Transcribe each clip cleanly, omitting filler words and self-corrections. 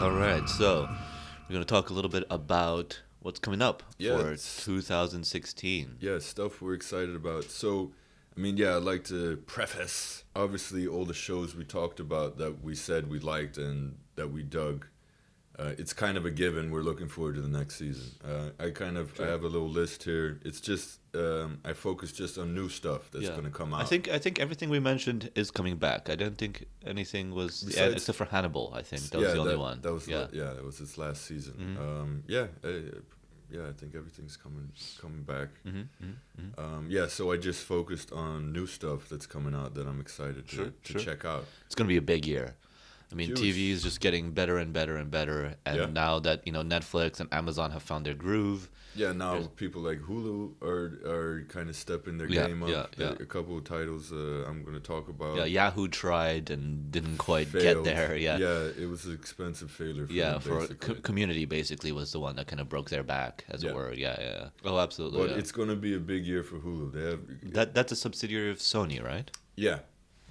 All right, so we're going to talk a little bit about what's coming up for 2016. Yeah, stuff we're excited about. So, I mean, yeah, I'd like to preface, obviously, all the shows we talked about that we said we liked and that we dug. It's kind of a given. We're looking forward to the next season. I have a little list here. It's just I focus just on new stuff that's going to come out. I think everything we mentioned is coming back. I don't think anything was except for Hannibal. I think that was the only one. That was that was its last season. Mm-hmm. I think everything's coming back. So I just focused on new stuff that's coming out that I'm excited to check out. It's going to be a big year. I mean, Huge. TV is just getting better and better and better, and now that Netflix and Amazon have found their groove. Yeah, now people like Hulu are kind of stepping their game up. A couple of titles I'm going to talk about. Yeah, Yahoo tried and didn't quite failed. Get there. Yeah, it was an expensive failure. For Community basically was the one that kind of broke their back, as it were. Yeah. Oh, absolutely. But it's going to be a big year for Hulu. That's a subsidiary of Sony, right? Yeah.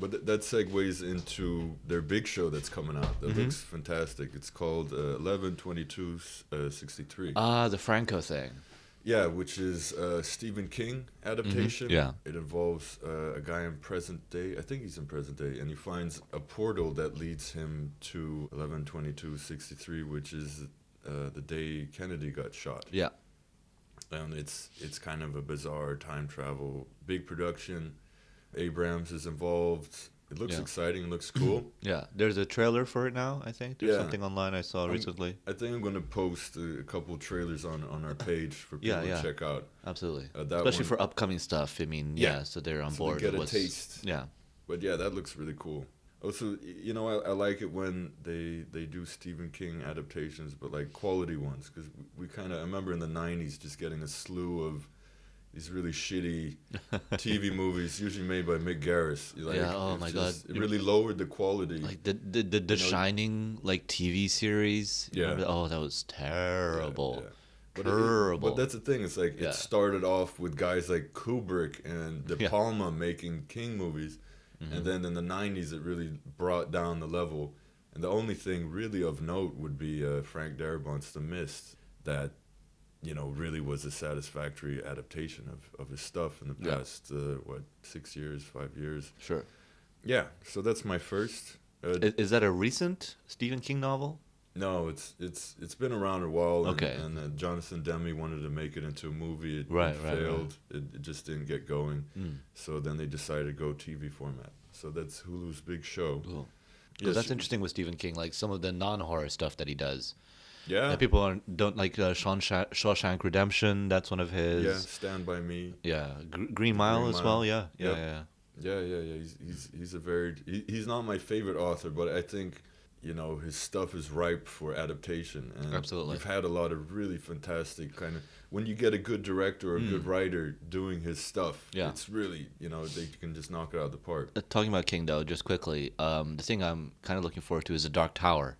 But that segues into their big show that's coming out. That looks fantastic. It's called 11/22/63. Ah, the Franco thing. Yeah, which is a Stephen King adaptation. Yeah. It involves a guy in present day. I think he's in present day. And he finds a portal that leads him to 11/22/63, which is the day Kennedy got shot. Yeah. And it's kind of a bizarre time travel, big production. Abrams is involved. It looks exciting. It looks cool. Yeah, there's a trailer for it now, I think. There's something online I saw recently. I think I'm going to post a couple of trailers on our page for people to check out. Absolutely. Especially for upcoming stuff. I mean, so they're on board. They get a taste. Yeah. But yeah, that looks really cool. Also, I like it when they do Stephen King adaptations, but like quality ones. Because I remember in the 90s just getting a slew of these really shitty TV movies, usually made by Mick Garris. My God. It really lowered the quality. Like the Shining TV series. Yeah. That was terrible. Yeah. Terrible. But that's the thing. It's like it started off with guys like Kubrick and De Palma making King movies. And then in the 90s, it really brought down the level. And the only thing really of note would be Frank Darabont's The Mist, that really was a satisfactory adaptation of his stuff in the past, 6 years, 5 years. Sure. Yeah, so that's my first. Is that a recent Stephen King novel? No, it's been around a while. Okay. And Jonathan Demme wanted to make it into a movie. It failed. Right. It just didn't get going. So then they decided to go TV format. So that's Hulu's big show. Cool. Yeah, that's interesting with Stephen King, like some of the non-horror stuff that he does. Yeah. People don't like Shawshank Redemption. That's one of his. Yeah, Stand By Me. Yeah, Green Mile as well. Yeah. He's not my favorite author, but I think his stuff is ripe for adaptation. And absolutely. We've had a lot of really fantastic kind of when you get a good director or a good writer doing his stuff. Yeah. It's really they can just knock it out of the park. Talking about King though, just quickly, the thing I'm kind of looking forward to is The Dark Tower.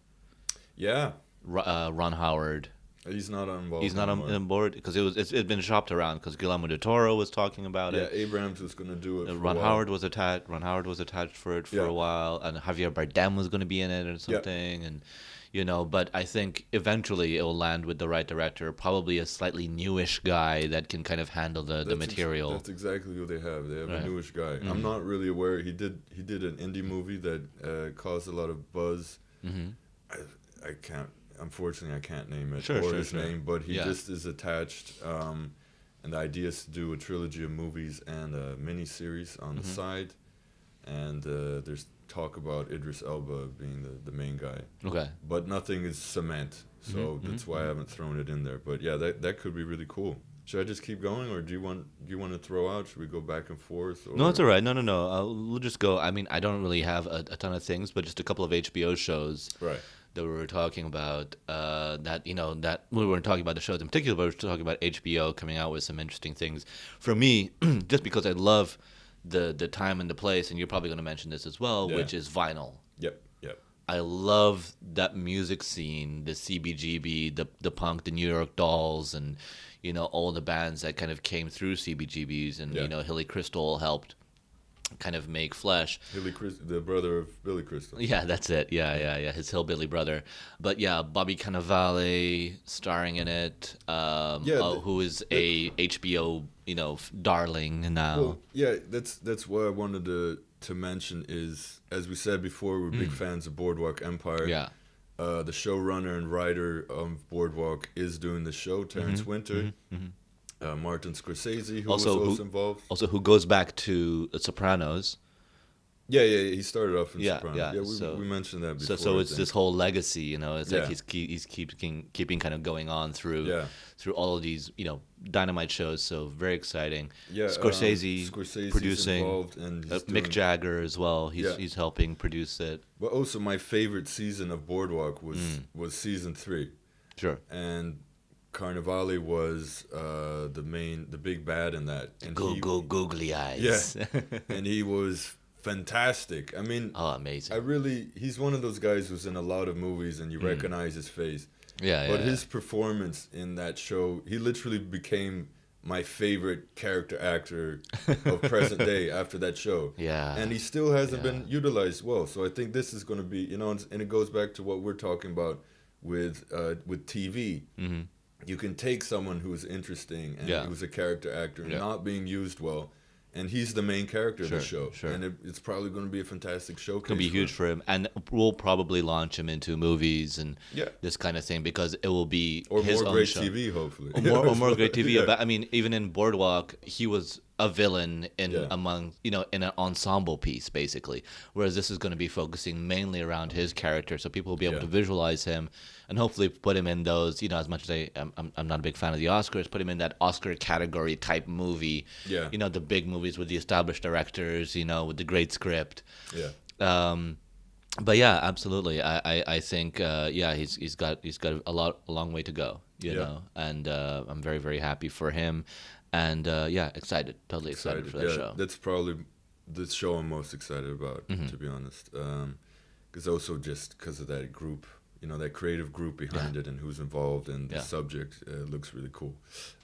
Yeah. Ron Howard. He's not on board. He's not on board because it's been shopped around because Guillermo del Toro was talking about it. Yeah, Abrams was going to do it. Ron Howard was attached for it for a while, and Javier Bardem was going to be in it or something, and But I think eventually it will land with the right director, probably a slightly newish guy that can kind of handle the material. That's exactly who they have. They have a newish guy. I'm not really aware. He did an indie movie that caused a lot of buzz. I can't. Unfortunately, I can't name it his name, but he just is attached. And the idea is to do a trilogy of movies and a mini-series on the side. And there's talk about Idris Elba being the main guy. Okay. But nothing is cement, so that's why I haven't thrown it in there. But yeah, that could be really cool. Should I just keep going, or do you want to throw out? Should we go back and forth? Or? No, it's all right. No. We'll just go. I mean, I don't really have a ton of things, but just a couple of HBO shows. Right. That we were talking about, that we weren't talking about the shows in particular, but we were talking about HBO coming out with some interesting things. For me, just because I love the time and the place, and you're probably going to mention this as well, which is vinyl. Yep. I love that music scene, the CBGB, the punk, the New York Dolls, and all the bands that kind of came through CBGBs, and Hilly Crystal helped kind of make flesh. The brother of Billy Crystal. Yeah, that's it. Yeah. His hillbilly brother. But yeah, Bobby Cannavale starring in it. Who is a HBO, darling now. Well, yeah, that's what I wanted to mention is, as we said before, we're big fans of Boardwalk Empire. Yeah. The showrunner and writer of Boardwalk is doing the show, Terrence Winter. Martin Scorsese, who was also involved. Also, who goes back to The Sopranos. Yeah, he started off in Yeah, Sopranos. Yeah, we mentioned that before. So it's this whole legacy, It's like he's keeping kind of going on through all of these, Dynamite shows. So very exciting. Yeah, Scorsese's producing. Involved, and Mick Jagger as well. He's helping produce it. But also, my favorite season of Boardwalk was season 3. Sure. And Carnivale was the big bad in that. And googly eyes. Yeah, and he was fantastic. I mean, amazing. He's one of those guys who's in a lot of movies and you recognize his face. But his performance in that show, he literally became my favorite character actor of present day after that show. Yeah. And he still hasn't been utilized well. So I think this is going to be, and it goes back to what we're talking about with TV. Mm-hmm. You can take someone who's interesting and who's a character actor and not being used well, and he's the main character of the show. Sure. And it's probably going to be a fantastic showcase. It's going to be huge for him. And we'll probably launch him into movies and this kind of thing because it will be his own show. Or more great TV, hopefully. Or more great TV. Yeah. But, I mean, even in Boardwalk, he was a villain among, in an ensemble piece, basically. Whereas this is going to be focusing mainly around his character. So people will be able to visualize him and hopefully put him in those, as much as I'm not a big fan of the Oscars, put him in that Oscar category type movie. Yeah. The big movies with the established directors, with the great script. Yeah. But yeah, absolutely. I think he's got a long way to go, you know, and I'm very, very happy for him. And excited, totally excited for that show. That's probably the show I'm most excited about, to be honest. Because also just because of that group, that creative group behind it and who's involved and the subject looks really cool.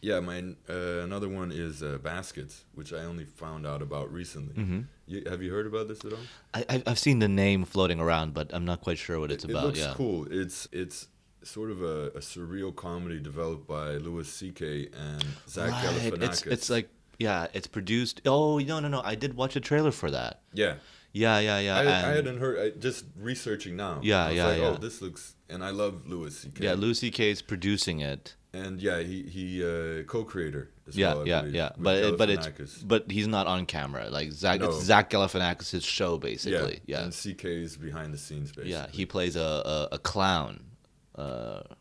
Yeah, another one is Baskets, which I only found out about recently. Mm-hmm. Have you heard about this at all? I've seen the name floating around, but I'm not quite sure what it's about. It looks cool. It's sort of a surreal comedy developed by Louis C.K. and Zach Galifianakis. It's like, it's produced. Oh, no. I did watch a trailer for that. Yeah. Yeah. I hadn't heard. Just researching now. Yeah. Oh, this looks. And I love Louis C.K. Yeah, Louis C.K. is producing it. And he co-creator as well. Yeah. But he's not on camera. Like Zach, it's Zach Galifianakis' show basically. Yeah. And C.K. is behind the scenes basically. Yeah, he plays a clown.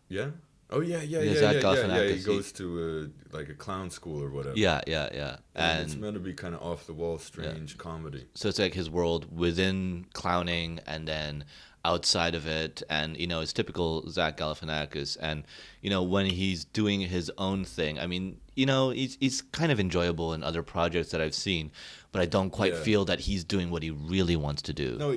Yeah. Oh yeah. Zach Galifianakis. He goes to like a clown school or whatever. Yeah. And it's meant to be kind of off the wall, strange comedy. So it's like his world within clowning, and then outside of it, and it's typical Zach Galifianakis. And when he's doing his own thing, I mean, he's kind of enjoyable in other projects that I've seen, but I don't quite feel that he's doing what he really wants to do. No,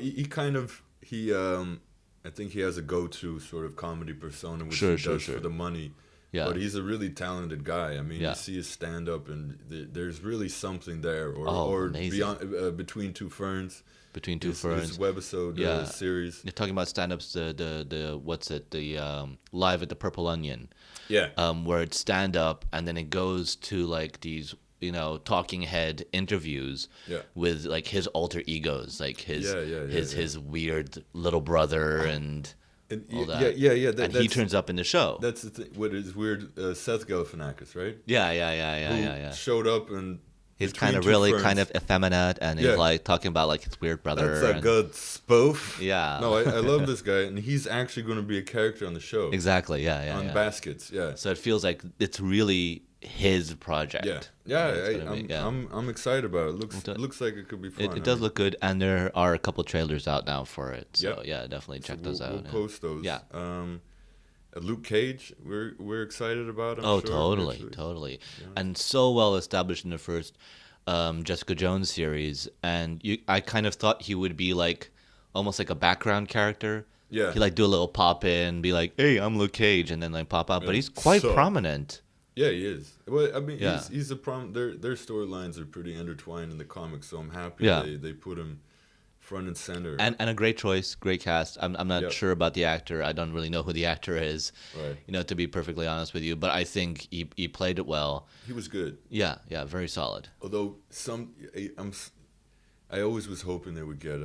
I think he has a go-to sort of comedy persona, which he does for the money. Yeah. But he's a really talented guy. I mean, you see his stand-up, and there's really something there. Or beyond, Between Two Ferns. Between Two Ferns. His webisode series. You're talking about stand-ups, the what's it, the Live at the Purple Onion. Yeah. Where it's stand-up, and then it goes to like these talking head interviews with like his alter egos, like his weird little brother and all that. Yeah. And he turns up in the show. That's the thing. What is weird? Seth Galifianakis, right? Yeah. Showed up and he's kind of effeminate, and he's like talking about like his weird brother. That's a good spoof. Yeah. No, I love this guy, and he's actually going to be a character on the show. Exactly. Yeah. On Baskets. Yeah. So it feels like it's really his project. I'm excited about it. Looks like it could be fun. It does look good, and there are a couple trailers out now for it. So definitely check those out. We'll post those. Yeah. Luke Cage, we're excited about him. Oh, sure, totally. Yeah. And so well established in the first Jessica Jones series, and I kind of thought he would be like almost like a background character. Yeah. He like do a little pop in, be like, "Hey, I'm Luke Cage," and then like pop out. But he's quite prominent. Yeah, he is. Well, I mean, he's a Their storylines are pretty intertwined in the comics, so I'm happy they put him front and center. And a great choice, great cast. I'm not sure about the actor. I don't really know who the actor is. Right. To be perfectly honest with you, but I think he played it well. He was good. Yeah, very solid. Although I always was hoping they would get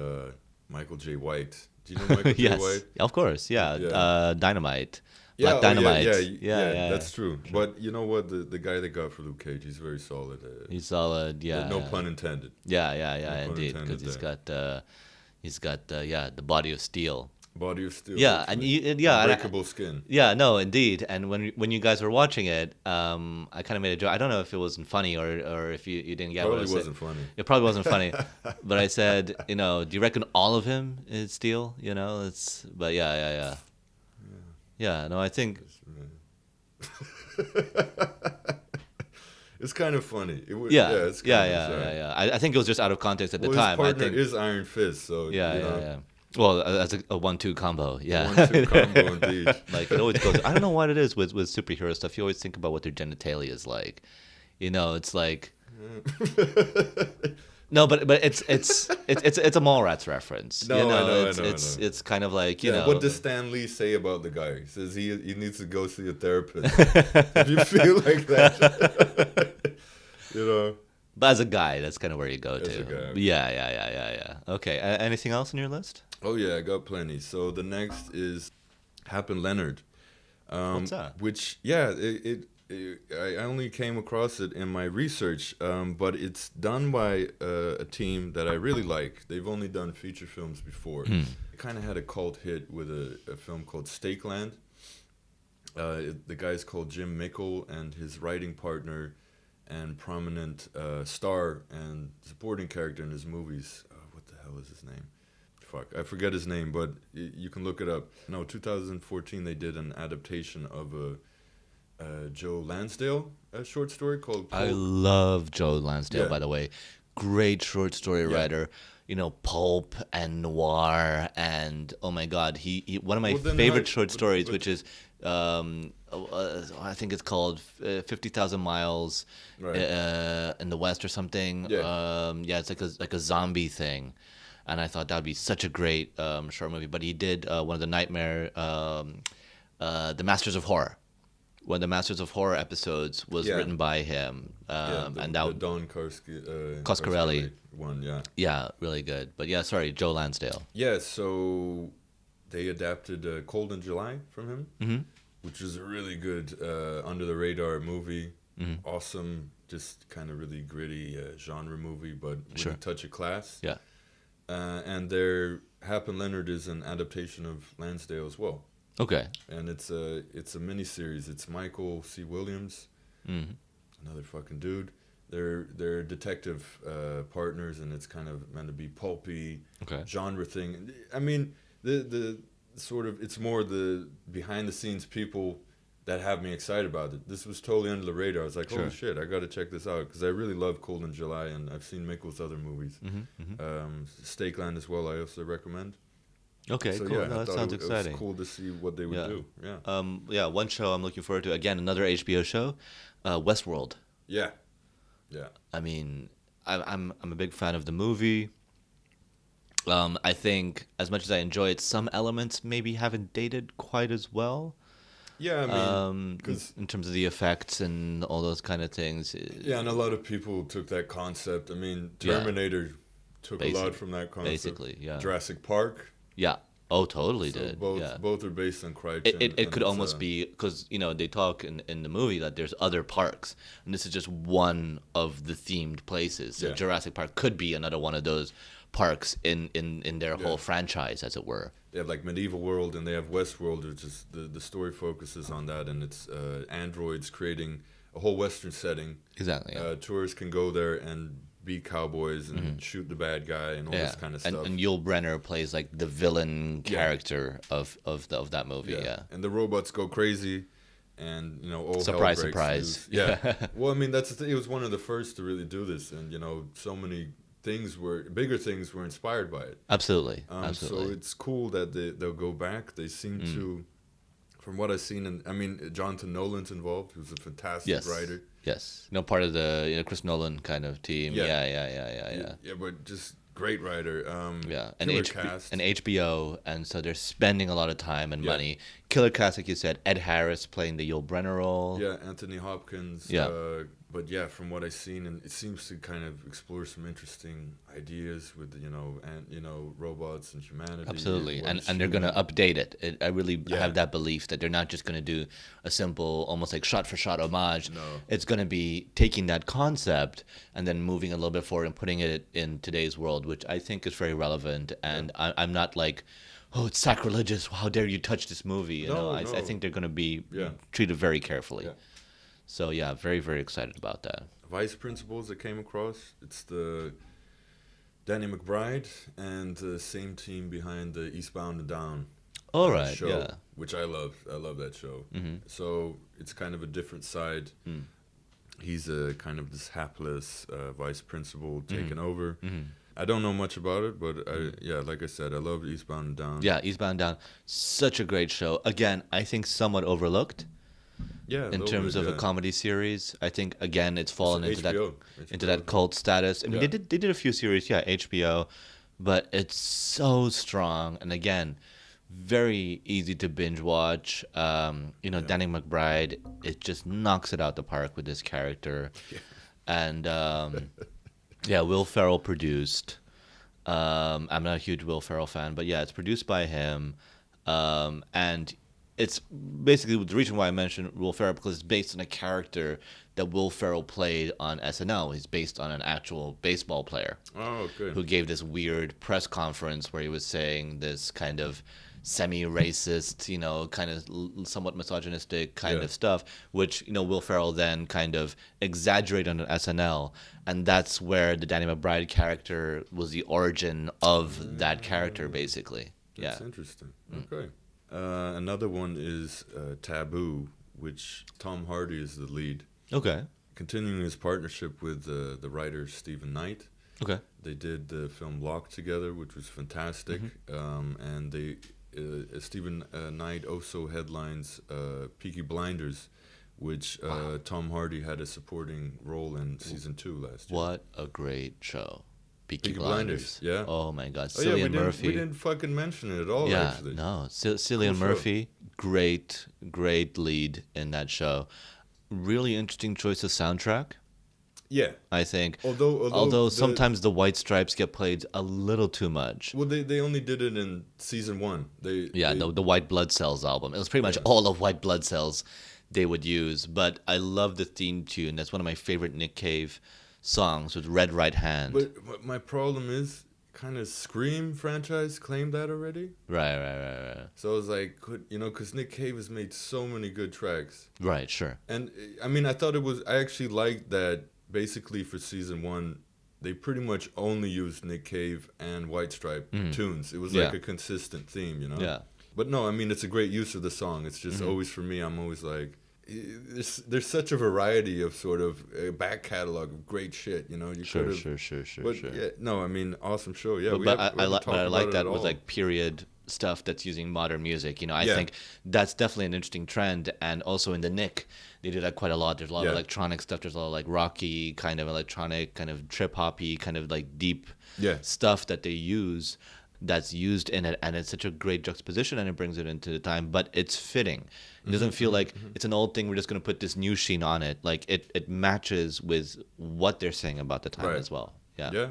Michael J. White. Do you know Michael J. White? Of course. Yeah. Dynamite. Yeah, Black Dynamite. Yeah, that's true. Sure. But you know what? The guy they got for Luke Cage, he's very solid. He's solid, yeah. No pun intended. Yeah, indeed. Because he's got the body of steel. Body of steel. Yeah, and unbreakable skin. Yeah, no, indeed. And when you guys were watching it, I kind of made a joke. I don't know if it wasn't funny or if you didn't get what I said. Wasn't funny. It probably wasn't funny. But I said, do you reckon all of him is steel? But yeah. Yeah, no, I think it's kind of funny. Yeah. I think it was just out of context at the time. His partner I think is Iron Fist, so yeah. Well, that's a 1-2 combo. Yeah, 1-2 combo indeed. Like it always goes. I don't know what it is with superhero stuff. You always think about what their genitalia is like. It's like. No, but it's a Mallrats reference. No, I know. It's kind of like What does Stan Lee say about the guy? He says he needs to go see a therapist. If you feel like that, But as a guy, that's kind of where you go as to. A guy. Yeah. Okay. Anything else on your list? Oh yeah, I got plenty. So the next is Hap and Leonard. What's that? Which I only came across it in my research, but it's done by a team that I really like. They've only done feature films before. It kind of had a cult hit with a film called Stakeland. The guy's called Jim Mickle, and his writing partner and prominent star and supporting character in his movies. What the hell is his name? Fuck, I forget his name, but you can look it up. No, 2014 they did an adaptation of a Joe Lansdale short story called I love Joe Lansdale, by the way. Great short story writer. Pulp and noir, and oh my God, he one of my favorite short stories, which is I think it's called 50,000 Miles in the West or something. It's like a zombie thing, and I thought that would be such a great short movie. But he did one of the Nightmare, the Masters of Horror. One of the Masters of Horror episodes was written by him, and that the Don Coscarelli one, yeah, really good. But Joe Lansdale. Yeah, so they adapted Cold in July from him, which is a really good under the radar movie. Awesome, just kind of really gritty genre movie, but with a touch of class. Yeah, and their Hap and Leonard is an adaptation of Lansdale as well. Okay. And it's a miniseries. It's Michael C. Williams, another fucking dude. They're detective partners, and it's kind of meant to be pulpy genre thing. I mean, the sort of, it's more the behind the scenes people that have me excited about it. This was totally under the radar. I was like, holy shit, I got to check this out, because I really love Cold in July, and I've seen Mickle's other movies. Stakeland as well, I also recommend. Okay, so, cool. Yeah, that sounds exciting. It was cool to see what they would do. Yeah. One show I'm looking forward to, again, another HBO show, Westworld. Yeah. I mean, I'm a big fan of the movie. I think as much as I enjoy it, some elements maybe haven't dated quite as well. Yeah, I mean, in terms of the effects and all those kind of things. Yeah, and a lot of people took that concept. I mean, Terminator took a lot from that concept. Basically, yeah. Jurassic Park. Yeah. Oh, totally did. Both are based on Crichton. It could almost be, because they talk in the movie that there's other parks, and this is just one of the themed places. So Jurassic Park could be another one of those parks in their whole franchise, as it were. They have like Medieval World, and they have Westworld, which is the story focuses on that, and it's androids creating a whole Western setting. Exactly. Yeah. Tourists can go there and be cowboys and shoot the bad guy and all this kind of stuff. And Yul Brynner plays like the villain character of that movie. Yeah. And the robots go crazy, and all surprise, hell breaks loose. Yeah. Well, I mean, that's the thing. It was one of the first to really do this, and so many bigger things were inspired by it. Absolutely. So it's cool that they'll go back. They seem to From what I've seen, and I mean, Jonathan Nolan's involved, who's a fantastic writer. Yes. Part of the Chris Nolan kind of team. Yeah. Yeah, but just great writer. And cast. And HBO, and so they're spending a lot of time and money. Killer cast, like you said, Ed Harris playing the Yul Brynner role. Yeah, Anthony Hopkins. But yeah, from what I've seen, and it seems to kind of explore some interesting ideas with robots and humanity. Absolutely, and they're gonna update it. I really have that belief that they're not just gonna do a simple, almost like shot for shot homage. No, it's gonna be taking that concept and then moving a little bit forward and putting it in today's world, which I think is very relevant. And I'm not like, oh, it's sacrilegious. How dare you touch this movie? I think they're gonna be treated very carefully. Yeah. So yeah, very, very excited about that. Vice principals that came across, it's the Danny McBride and the same team behind the Eastbound and Down show, which I love. I love that show. Mm-hmm. So it's kind of a different side. He's a kind of this hapless vice principal taking over. Mm-hmm. I don't know much about it, but like I said, I love Eastbound and Down. Yeah, Eastbound and Down, such a great show. Again, I think somewhat overlooked. Yeah, in terms of a comedy series, I think again it's fallen into that cult status. I mean, they did a few series, HBO, but it's so strong, and again, very easy to binge watch. Danny McBride, it just knocks it out the park with this character, and Will Ferrell produced. I'm not a huge Will Ferrell fan, but it's produced by him, and it's basically the reason why I mentioned Will Ferrell, because it's based on a character that Will Ferrell played on SNL. He's based on an actual baseball player who gave this weird press conference where he was saying this kind of semi-racist, kind of somewhat misogynistic kind of stuff, which, Will Ferrell then kind of exaggerated on SNL. And that's where the Danny McBride character was the origin of that character, basically. That's interesting. Okay. Another one is Taboo, which Tom Hardy is the lead. Okay. Continuing his partnership with the writer Stephen Knight. Okay. They did the film Locked together, which was fantastic. And Stephen Knight also headlines Peaky Blinders, which Tom Hardy had a supporting role in season 2 last year. What a great show. Peaky Blinders. Yeah. Oh my God, Cillian Murphy. We didn't fucking mention it at all. Actually. No, Cillian Murphy, great lead in that show. Really interesting choice of soundtrack. Yeah, I think. Although sometimes the White Stripes get played a little too much. Well, they only did it in season 1. The White Blood Cells album. It was pretty much all of White Blood Cells they would use. But I love the theme tune. That's one of my favorite Nick Cave songs with Red Right Hand. But my problem is, kind of Scream franchise claimed that already. Right. So I was like, because Nick Cave has made so many good tracks. Right, sure. And I mean, I actually liked that basically for season 1, they pretty much only used Nick Cave and White Stripe tunes. It was like a consistent theme, Yeah. But no, I mean, it's a great use of the song. It's just always, for me, I'm always like, there's such a variety of sort of back catalog of great shit, Sure. I mean, awesome show. Yeah, I like that with like period stuff that's using modern music. I think that's definitely an interesting trend. And also in the Nick, they do that quite a lot. There's a lot of electronic stuff. There's a lot of like rocky kind of electronic, kind of trip hoppy, kind of like deep stuff that they use. That's used in it, and it's such a great juxtaposition, and it brings it into the time. But it's fitting. It doesn't feel like it's an old thing. We're just going to put this new sheen on it. Like it matches with what they're saying about the time as well. Yeah.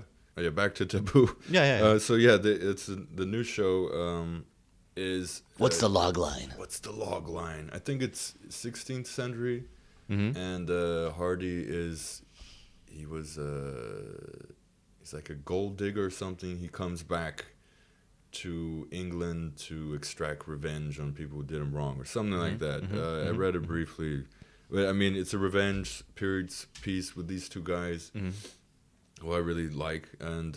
Back to Taboo. Yeah. It's the new show. Is what's the log line? What's the log line? I think it's 16th century, and Hardy he's like a gold digger or something. He comes back to England to extract revenge on people who did him wrong or something like that. I read it briefly. I mean, it's a revenge piece with these two guys who I really like, and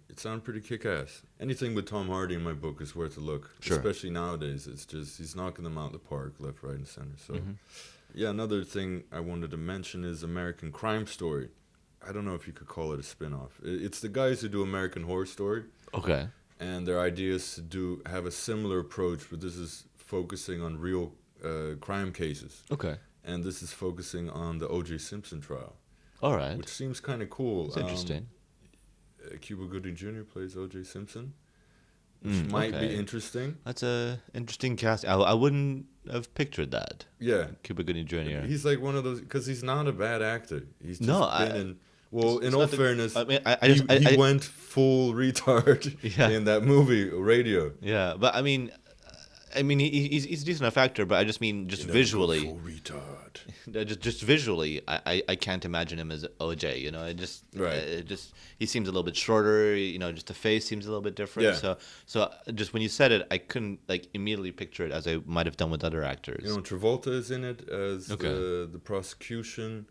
it sounded pretty kick-ass. Anything with Tom Hardy in my book is worth a look, especially nowadays. It's just, he's knocking them out of the park, left, right, and center. So, another thing I wanted to mention is American Crime Story. I don't know if you could call it a spin-off. It's the guys who do American Horror Story. Okay. And their idea is to have a similar approach, but this is focusing on real crime cases. Okay. And this is focusing on the O.J. Simpson trial. All right. Which seems kind of cool. It's interesting. Cuba Gooding Jr. plays O.J. Simpson, which might be interesting. That's a interesting cast. I wouldn't have pictured that. Yeah. Cuba Gooding Jr. He's like one of those, because he's not a bad actor. He's just been in... Well, in all fairness, I mean, he went full retard in that movie, Radio. Yeah, but I mean, he's a decent enough actor, but I just mean visually. Full retard. Just visually, I can't imagine him as OJ. You know, he seems a little bit shorter. You know, just the face seems a little bit different. Yeah. So just when you said it, I couldn't immediately picture it as I might have done with other actors. You know, Travolta is in it as the prosecution.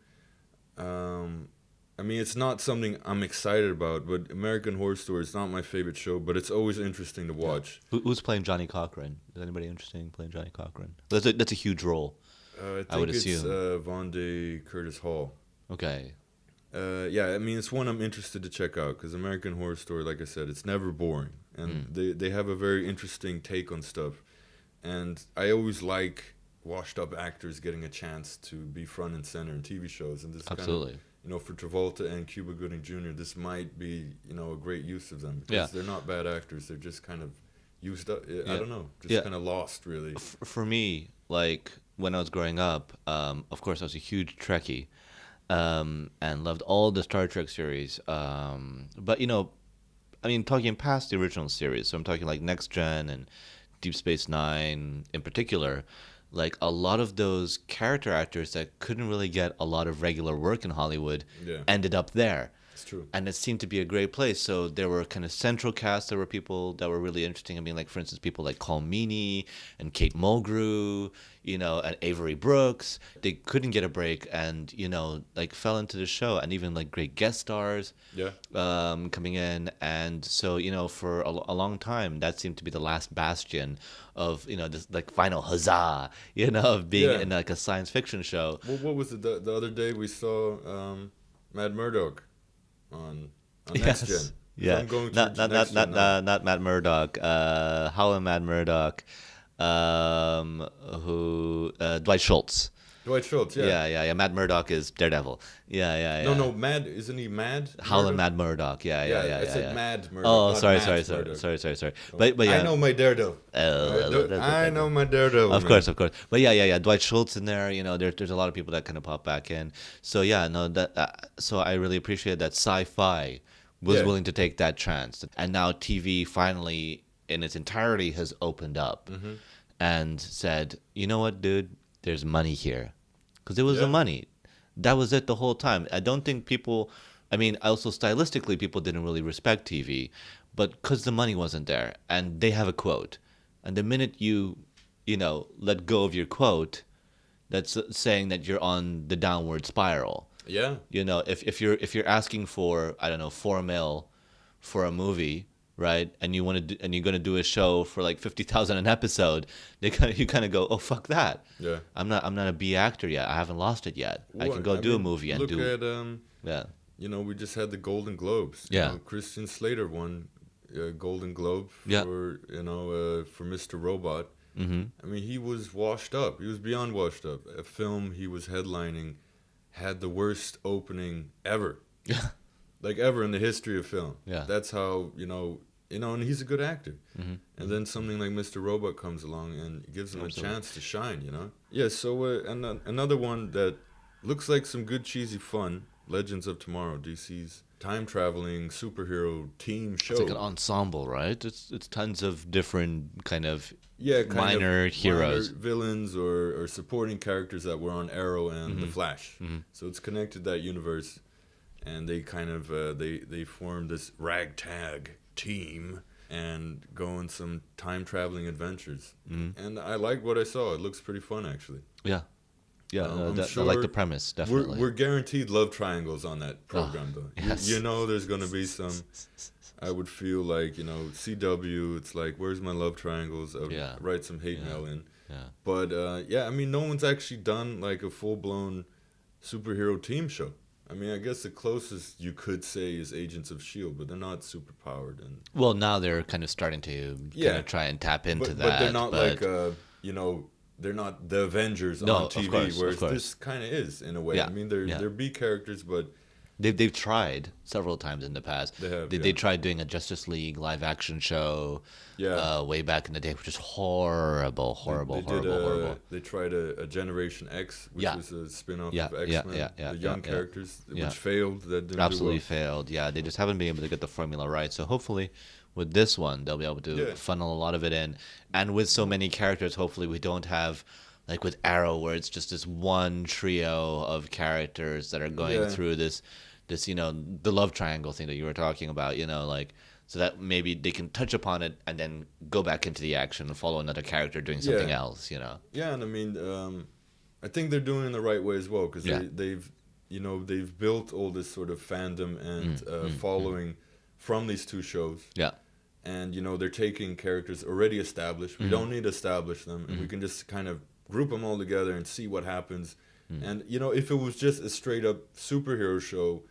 I mean, it's not something I'm excited about, but American Horror Story is not my favorite show, but it's always interesting to watch. Yeah. Who's playing Johnny Cochran? Is anybody interesting playing Johnny Cochran? That's a huge role. I would assume. It's Vonda Curtis Hall. Okay. Yeah, I mean, it's one I'm interested to check out, because American Horror Story, like I said, it's never boring. And they have a very interesting take on stuff. And I always like washed-up actors getting a chance to be front and center in TV shows. And this absolutely. You know, for Travolta and Cuba Gooding Jr., this might be, you know, a great use of them. Because they're not bad actors. They're just kind of used up. I don't know. Just kind of lost, really. For me, like, when I was growing up, of course, I was a huge Trekkie and loved all the Star Trek series. But, you know, I mean, talking past the original series, so I'm talking like Next Gen and Deep Space Nine in particular, like a lot of those character actors that couldn't really get a lot of regular work in Hollywood ended up there. It's true. And it seemed to be a great place. So there were kind of central casts. There were people that were really interesting. I mean, like, for instance, people like Colm Meaney and Kate Mulgrew, you know, and Avery Brooks. They couldn't get a break and, you know, like fell into the show. And even like great guest stars coming in. And so, you know, for a long time, that seemed to be the last bastion of, you know, this like final huzzah, you know, of being in like a science fiction show. Well, what was it? The other day we saw Matt Murdock on Next Gen. Yeah, I'm going not Matt Murdock. Howard Matt Murdock, Dwight Schultz. Dwight Schultz, yeah. Yeah. Matt Murdock is Daredevil. Yeah. No, Mad, isn't he Mad? Howard Matt Murdock. Yeah. I said Mad Murdock. Oh, sorry. Murdock. But yeah. I know my Daredevil. I know my Daredevil. Of course. But yeah. Dwight Schultz in there. You know, there's a lot of people that kind of pop back in. So yeah, no, that. So I really appreciate that Sci-Fi was willing to take that chance, and now TV finally in its entirety has opened up and said, you know what, dude. There's money here. Because it was the money. That was it the whole time. I don't think people... I mean, also stylistically, people didn't really respect TV. But because the money wasn't there. And they have a quote. And the minute you know, let go of your quote, that's saying that you're on the downward spiral. Yeah. You know, if you're asking for, I don't know, $4 million for a movie... right, and you're gonna do a show for like $50,000 an episode, you kind of go, oh fuck that. Yeah. I'm not a B actor yet. I haven't lost it yet. Well, I can go do a movie and look at you know, we just had the Golden Globes. You know, Christian Slater won Golden Globe for for Mr. Robot. Mm-hmm. I mean, he was washed up. He was beyond washed up. A film he was headlining had the worst opening ever. Yeah. Like ever in the history of film. Yeah. That's how, and he's a good actor. Mm-hmm. And then something like Mr. Robot comes along and gives him a chance to shine, you know? Yeah, so another one that looks like some good cheesy fun, Legends of Tomorrow, DC's time-traveling superhero team show. It's like an ensemble, right? It's tons of different kind of minor heroes. Minor villains or supporting characters that were on Arrow and The Flash. Mm-hmm. So it's connected to that universe. And they kind of they formed this ragtag team and go on some time traveling adventures. Mm-hmm. And I like what I saw. It looks pretty fun, actually. Yeah. I like the premise, definitely. We're guaranteed love triangles on that program, though. Yes. You know, there's going to be some. I would feel like, CW. It's like, where's my love triangles? Write some hate mail in. Yeah. But I mean, no one's actually done like a full blown superhero team show. I mean, I guess the closest you could say is Agents of S.H.I.E.L.D., but they're not super powered. Well, now they're kind of starting to kind of try and tap into that. But they're not like, they're not the Avengers on TV, whereas this kind of is in a way. I mean, they're B characters, but they've tried several times in the past. They have. They tried doing a Justice League live action show. Way back in the day, which is horrible. They tried a Generation X, which was a spin-off of X-Men, the young characters, which failed. That didn't absolutely do well. failed. Yeah, they just haven't been able to get the formula right. So hopefully, with this one, they'll be able to funnel a lot of it in. And with so many characters, hopefully we don't have, like with Arrow, where it's just this one trio of characters that are going through this, the love triangle thing that you were talking about, so that maybe they can touch upon it and then go back into the action and follow another character doing something else, Yeah, and I mean, I think they're doing it in the right way as well, because they've built all this sort of fandom and following from these two shows. Yeah. And, they're taking characters already established. We don't need to establish them. And we can just kind of group them all together and see what happens. And, if it was just a straight up superhero show,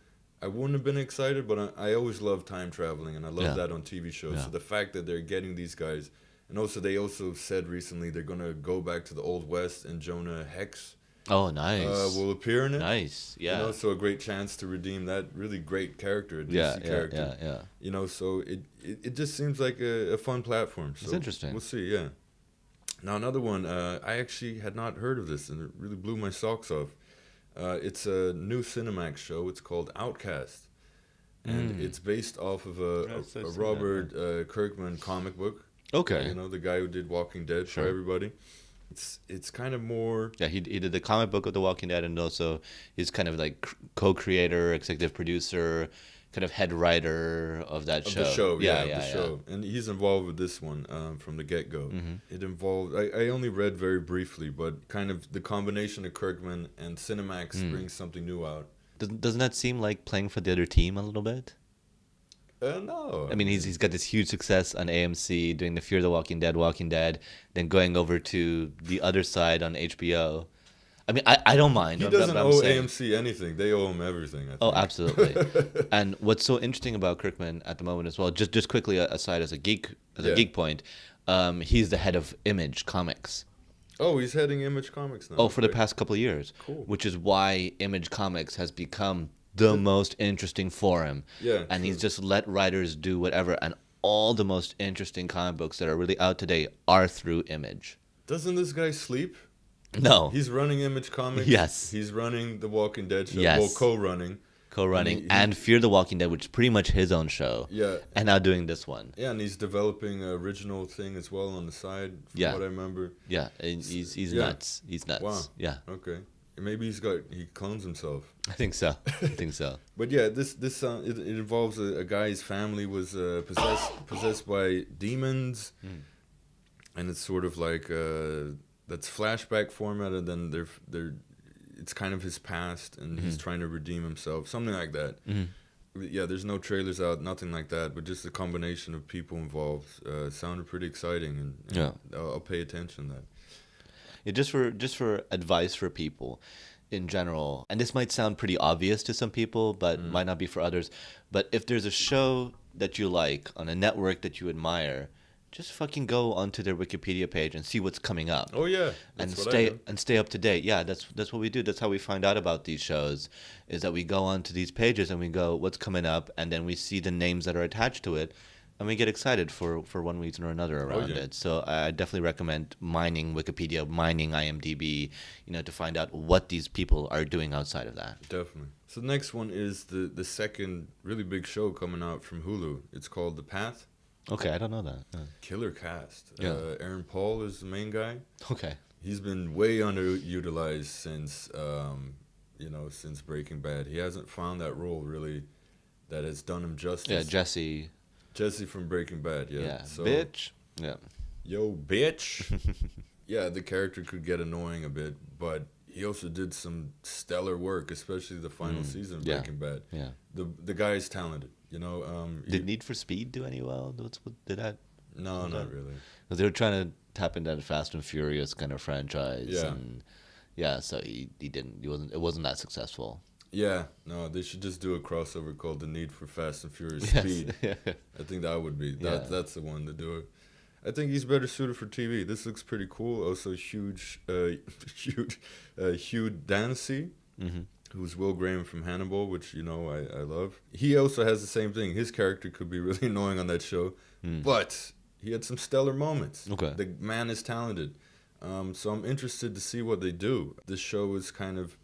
I wouldn't have been excited, but I always love time traveling, and I love that on TV shows. Yeah. So the fact that they're getting these guys, and also they also said recently they're going to go back to the Old West, and Jonah Hex will appear in it. Nice, yeah. So a great chance to redeem that really great character, a DC character. Yeah. So it just seems like a fun platform. So it's interesting. We'll see, yeah. Now another one, I actually had not heard of this, and it really blew my socks off. It's a new Cinemax show. It's called Outcast, and it's based off of a Robert Kirkman comic book. Okay, the guy who did Walking Dead for everybody. It's kind of more. Yeah, he did the comic book of The Walking Dead, and also he's kind of like co-creator, executive producer, kind of head writer of that show. The show. And he's involved with this one from the get-go. Mm-hmm. It involved, I only read very briefly, but kind of the combination of Kirkman and Cinemax brings something new out. Doesn't that seem like playing for the other team a little bit? No. I mean, he's got this huge success on AMC, doing the Fear the Walking Dead, then going over to the other side on HBO. I mean, I don't mind. He doesn't owe AMC anything. They owe him everything, I think. Oh, absolutely. And what's so interesting about Kirkman at the moment as well, just quickly aside as a geek point, he's the head of Image Comics. Oh, he's heading Image Comics now. Oh, for the past couple of years. Cool. Which is why Image Comics has become the most interesting for him. Yeah. And he's just let writers do whatever. And all the most interesting comic books that are really out today are through Image. Doesn't this guy sleep? No. He's running Image Comics. Yes. He's running The Walking Dead show. Yes. Well, co-running. And Fear the Walking Dead, which is pretty much his own show. Yeah. And now doing this one. Yeah, and he's developing an original thing as well on the side, from what I remember. Yeah, and he's nuts. He's nuts. Wow. Yeah. Okay. Maybe he clones himself. I think so. But yeah, this it involves a guy's family was possessed by demons, and it's sort of like that's flashback format, and then they're it's kind of his past, and he's trying to redeem himself, something like that. Yeah, there's no trailers out, nothing like that, but just a combination of people involved sounded pretty exciting, and I'll pay attention to that. Yeah, just for advice for people in general, and this might sound pretty obvious to some people, but might not be for others. But if there's a show that you like on a network that you admire, just fucking go onto their Wikipedia page and see what's coming up. Oh yeah, and stay up to date. Yeah, that's what we do. That's how we find out about these shows, is that we go onto these pages and we go, what's coming up, and then we see the names that are attached to it. And we get excited for one reason or another around it. So I definitely recommend mining Wikipedia, mining IMDb, to find out what these people are doing outside of that. Definitely. So the next one is the second really big show coming out from Hulu. It's called The Path. Okay, I don't know that. No. Killer cast. Yeah. Aaron Paul is the main guy. Okay. He's been way underutilized since since Breaking Bad. He hasn't found that role really that has done him justice. Yeah, Jesse from Breaking Bad, yeah. So, bitch. Yeah. Yo, bitch. Yeah, the character could get annoying a bit, but he also did some stellar work, especially the final season of Breaking Bad. Yeah. The guy is talented, Did Need for Speed do any well? Did that? No, not really. Because they were trying to tap into that Fast and Furious kind of franchise. Yeah. And so he didn't. It wasn't that successful. Yeah, no, they should just do a crossover called The Need for Fast and Furious Speed. Yeah. I think that would be that's the one to do it. I think he's better suited for TV. This looks pretty cool. Also, Hugh Dancy, who's Will Graham from Hannibal, which I love. He also has the same thing. His character could be really annoying on that show, but he had some stellar moments. Okay, the man is talented. So I'm interested to see what they do. This show is kind of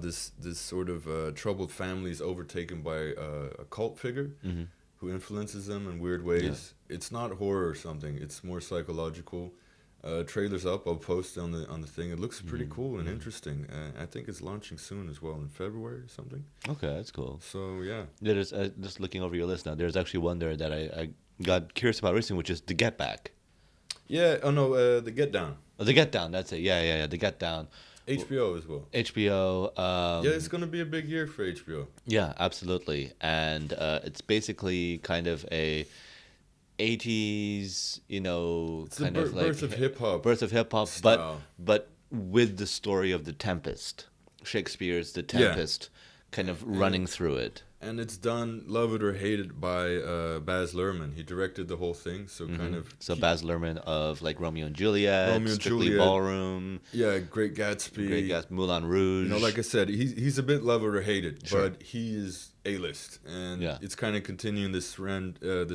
this sort of troubled family is overtaken by a cult figure who influences them in weird ways. Yeah. It's not horror or something. It's more psychological. Trailer's up. I'll post on the thing. It looks pretty cool and interesting. I think it's launching soon as well, in February or something. Okay, that's cool. So yeah. There's just looking over your list now. There's actually one there that I got curious about recently, which is The Get Back. Yeah. Oh no. The Get Down. Oh, The Get Down. That's it. Yeah. The Get Down. HBO as well. HBO. Yeah, it's going to be a big year for HBO. Yeah, absolutely. And it's basically kind of a 80s, it's kind of like birth of hip hop. Birth of hip hop, but with the story of The Tempest. Shakespeare's The Tempest kind of running through it. And it's done, love it or hate it, by Baz Luhrmann. He directed the whole thing, so kind of... So Baz Luhrmann of, like, Romeo and Juliet, Strictly Ballroom... Yeah, Great Gatsby. Moulin Rouge. Like I said, he's a bit love it or hate it, but he is A-list. And it's kind of continuing this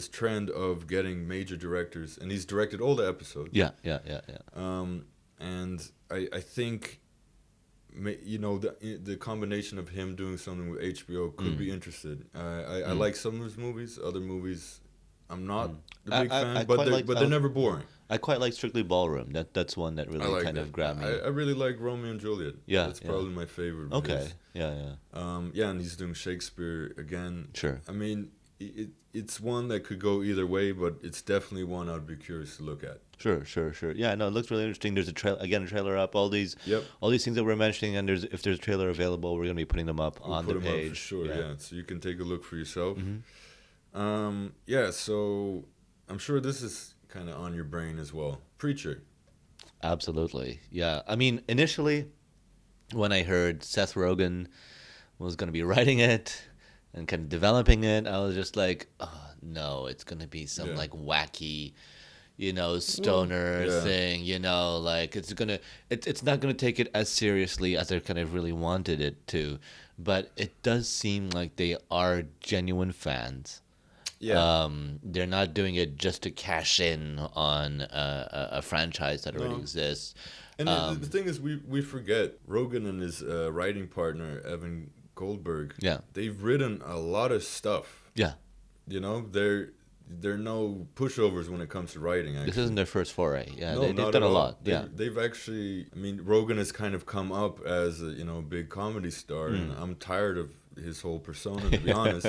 trend of getting major directors. And he's directed all the episodes. Yeah. And I think... the combination of him doing something with HBO could be interested. I like some of his movies. Other movies, I'm not a big fan, but they're never boring. I quite like Strictly Ballroom. That's one that really kind of grabbed me. I really like Romeo and Juliet. Yeah, that's probably my favorite. Okay. Yeah. And he's doing Shakespeare again. Sure. I mean, it's one that could go either way, but it's definitely one I'd be curious to look at. Sure. Yeah, no, it looks really interesting. There's a trailer up. All these things that we're mentioning, and if there's a trailer available, we're gonna be putting them up on the page. Put them up for sure. Yeah, so you can take a look for yourself. Mm-hmm. So I'm sure this is kind of on your brain as well. Preacher. Absolutely. Yeah. I mean, initially, when I heard Seth Rogen was gonna be writing it and kind of developing it, I was just like, oh no, it's gonna be some like wacky, stoner thing, like it's not gonna take it as seriously as I kind of really wanted it to, but it does seem like they are genuine fans. Yeah. They're not doing it just to cash in on a franchise that already exists. And the thing is, we forget Rogen and his writing partner Evan Goldberg. Yeah. They've written a lot of stuff. Yeah. They're no pushovers when it comes to writing, actually. This isn't their first foray. Yeah, they've done a lot. Yeah. They've actually, Rogen has kind of come up as a, big comedy star, and I'm tired of his whole persona, to be honest.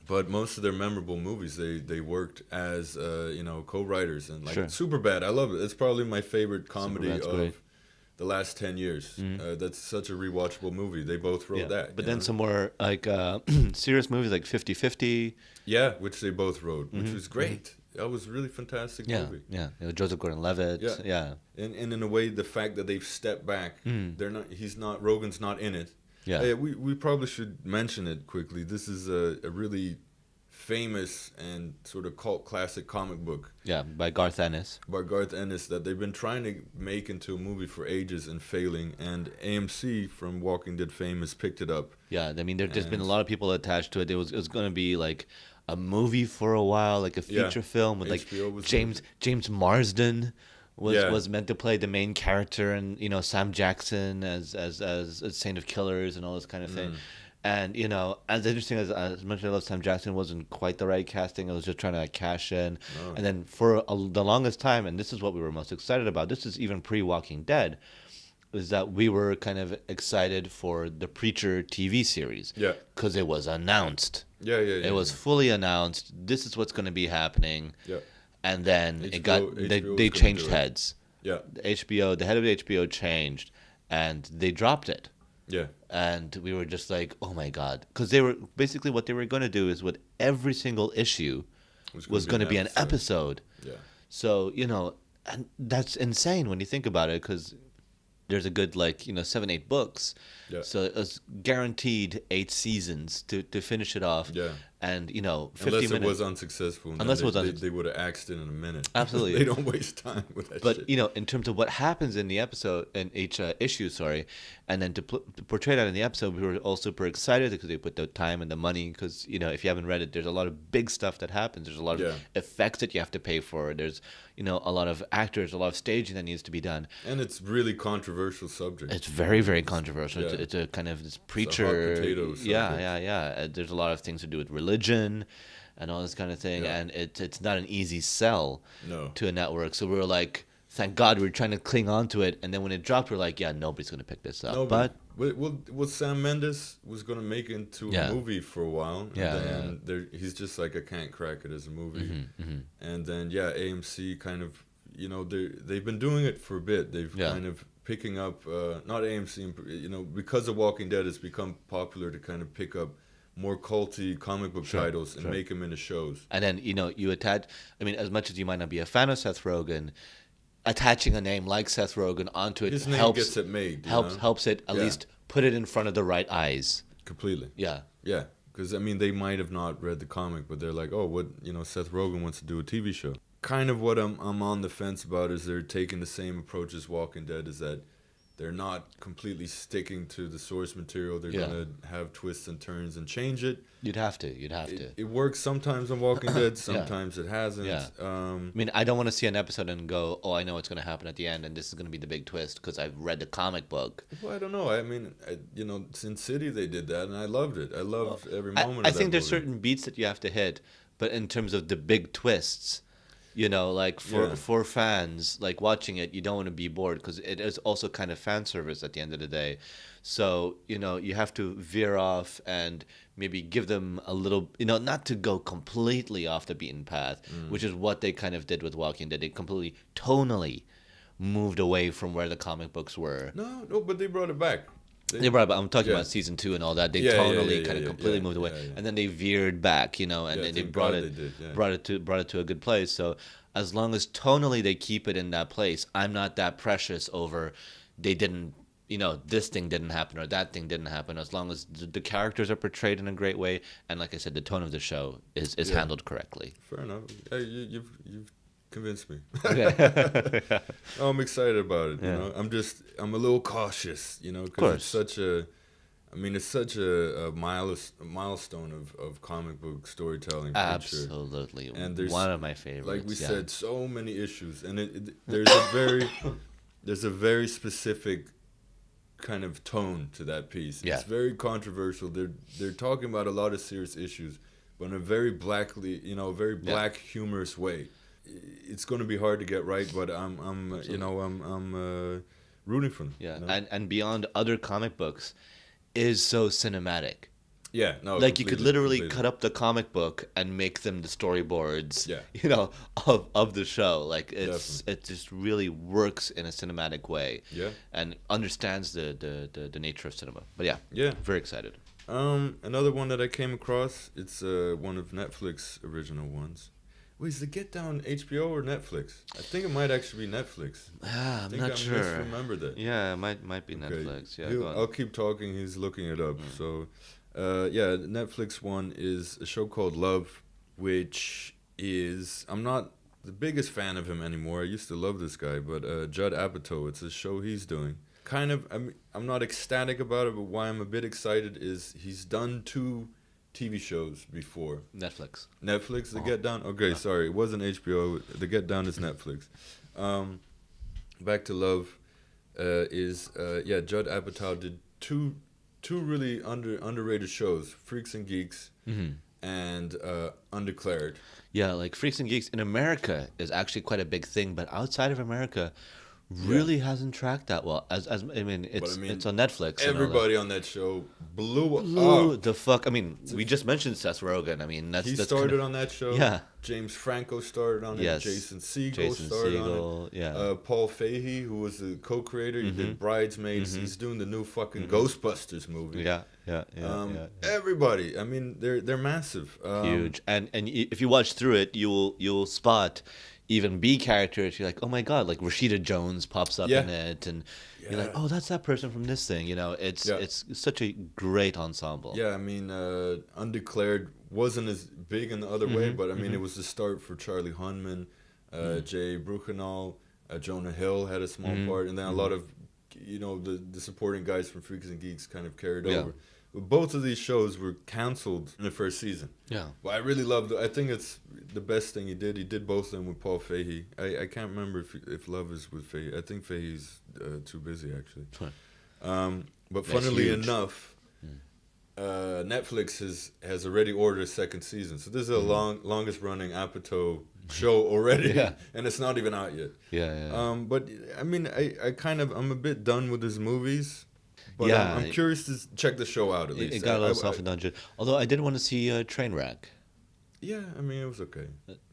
But most of their memorable movies, they worked as, co-writers. And like Superbad, I love it. It's probably my favorite comedy of the last 10 years. That's such a rewatchable movie. They both wrote that. But then some more like serious movies like 50-50. Yeah, which they both wrote, which was great. That was a really fantastic movie. Yeah, Joseph Gordon-Levitt. Yeah. And in a way, the fact that they've stepped back, Rogen's not in it. Yeah. We probably should mention it quickly. This is a really famous and sort of cult classic comic book. Yeah, by Garth Ennis. That they've been trying to make into a movie for ages and failing. And AMC from Walking Dead fame has picked it up. Yeah, there's been a lot of people attached to it. It was going to be like a movie for a while, like a feature film with like James Marsden. Was meant to play the main character, and Sam Jackson as Saint of Killers and all this kind of thing. And as interesting as much as I love Sam Jackson, wasn't quite the right casting. I was just trying to cash in. And then for the longest time, and this is what we were most excited about. This is even pre-Walking Dead, is that we were kind of excited for the Preacher TV series. Yeah. Because it was announced. Yeah. It was fully announced. This is what's going to be happening. Yeah. And then they changed heads. Yeah. The head of HBO changed, and they dropped it. Yeah. And we were just like, oh my God. Because they were basically what they were going to do is with every single issue was going to be an episode. Yeah. So, and that's insane when you think about it, because there's a good 7-8 books. Yeah. So it was guaranteed 8 seasons to finish it off. Yeah. and 50 unless minutes. Unless it was unsuccessful. Unless it was they would have axed it in a minute. Absolutely. They don't waste time with that but, shit. in terms of what happens in the episode, in each issue, and then to portray that in the episode, we were all super excited because they put the time and the money, because, if you haven't read it, there's a lot of big stuff that happens. There's a lot of effects that you have to pay for. There's, a lot of actors, a lot of staging that needs to be done. And it's really controversial subject. It's very, very controversial. Yeah. It's a kind of this preacher. It's a hot potato subject. Yeah. There's a lot of things to do with religion and all this kind of thing. Yeah. And it's not an easy sell to a network. So we were like, thank God we were trying to cling on to it. And then when it dropped, we're like, yeah, nobody's going to pick this up. Well, Sam Mendes was going to make it into a movie for a while. And then he's just like, I can't crack it as a movie. And then, AMC kind of, they've been doing it for a bit. They've kind of picking up, not AMC, because of Walking Dead, it's become popular to kind of pick up more culty comic book titles and make them into shows. And then, you attach, as much as you might not be a fan of Seth Rogen, attaching a name like Seth Rogen onto it His name gets it made. Helps it at least put it in front of the right eyes. Completely. Yeah. Yeah. Because, they might have not read the comic, but they're like, oh, what, Seth Rogen wants to do a TV show. Kind of what I'm on the fence about is they're taking the same approach as Walking Dead, is that they're not completely sticking to the source material. They're going to have twists and turns and change it. You'd have to. It works sometimes on Walking Dead, sometimes it hasn't. Yeah. I don't want to see an episode and go, oh, I know what's going to happen at the end, and this is going to be the big twist because I've read the comic book. Well, I don't know. Sin City they did that, and I loved it. I loved every moment of that I think there's movie. certain beats that you have to hit, but in terms of the big twists, for fans, like watching it, you don't want to be bored because it is also kind of fan service at the end of the day. So, you have to veer off and maybe give them a little, not to go completely off the beaten path, which is what they kind of did with Walking Dead. They completely tonally moved away from where the comic books were. No, but they brought it back. They brought it back. I'm talking about season 2 and all that. They tonally kind of completely moved away, and then they veered back, and then they brought it to a good place. So as long as tonally they keep it in that place, I'm not that precious over they didn't, this thing didn't happen or that thing didn't happen. As long as the characters are portrayed in a great way, and like I said, the tone of the show is handled correctly. Fair enough. You've convinced me. Okay. I'm excited about it. I'm a little cautious, because it's such a milestone of comic book storytelling. Absolutely, and there's one of my favorites. Like we said, so many issues, and there's a very specific kind of tone to that piece. It's very controversial. They're talking about a lot of serious issues, but in a very black humorous way. It's going to be hard to get right, but I'm rooting for them. Yeah, and beyond other comic books, is so cinematic. Yeah, no. Like you could literally cut up the comic book and make them the storyboards. Yeah. Of the show. Like it just really works in a cinematic way. Yeah. And understands the nature of cinema. But yeah, very excited. Another one that I came across. It's one of Netflix original ones. Wait, is the Get Down HBO or Netflix? I think it might actually be Netflix. I'm not sure. I misremembered that. Yeah, it might be Netflix. Yeah, go on. I'll keep talking. He's looking it up. So, Netflix one is a show called Love, which is... I'm not the biggest fan of him anymore. I used to love this guy, but Judd Apatow, it's a show he's doing. Kind of, I'm not ecstatic about it, but why I'm a bit excited is he's done 2 TV shows before. Netflix, The Get Down? Okay, sorry. It wasn't HBO. The Get Down is Netflix. Back to Love is Judd Apatow did two really underrated shows, Freaks and Geeks and Undeclared. Yeah, like Freaks and Geeks in America is actually quite a big thing, but outside of America really hasn't tracked that well. It's on Netflix. Everybody on that show blew up. The fuck. We just mentioned Seth Rogen. He started on that show. Yeah. James Franco started on it. Yes. Jason Segel started on it. Yeah. Paul Fahey, who was the co-creator, he did Bridesmaids. He's doing the new fucking Ghostbusters movie. Yeah. Everybody. They're massive. Huge. And if you watch through it, you'll spot even B characters. You're like, oh my god, like Rashida Jones pops up in it, and you're like, oh, that's that person from this thing. It's such a great ensemble. Yeah, Undeclared wasn't as big in the other way, but I mean, it was the start for Charlie Hunman, Jay Bruchenall, Jonah Hill had a small part, and then a lot of, the supporting guys from Freaks and Geeks kind of carried over. But both of these shows were canceled in the first season. Yeah. Well, I really loved it. I think it's the best thing he did. He did both of them with Paul Fahey. I can't remember if Love is with Fahey. I think Fahey's too busy, actually. But funnily enough, Netflix has already ordered a second season. So this is the longest running Apatow show already, and it's not even out yet. But I mean, I'm a bit done with his movies. But I'm curious to check the show out at least. It got a little self-indulgent. Although I did want to see Trainwreck. Yeah, I mean, it was okay.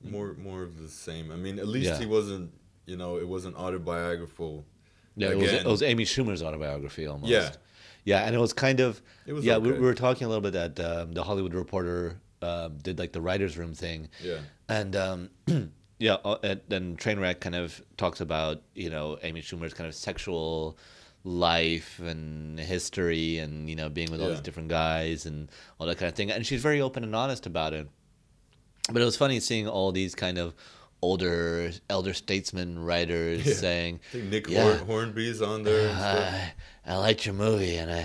More of the same. I mean, at least he wasn't, it wasn't autobiographical. Yeah, it was Amy Schumer's autobiography almost. Yeah, and it was kind of... okay. we were talking a little bit that the Hollywood Reporter did like the writer's room thing. Yeah. And... then Trainwreck kind of talks about, Amy Schumer's kind of sexual life and history and, being with all these different guys and all that kind of thing. And she's very open and honest about it. But it was funny seeing all these kind of elder statesman writers saying... I think Nick Hornby's on there. I liked your movie and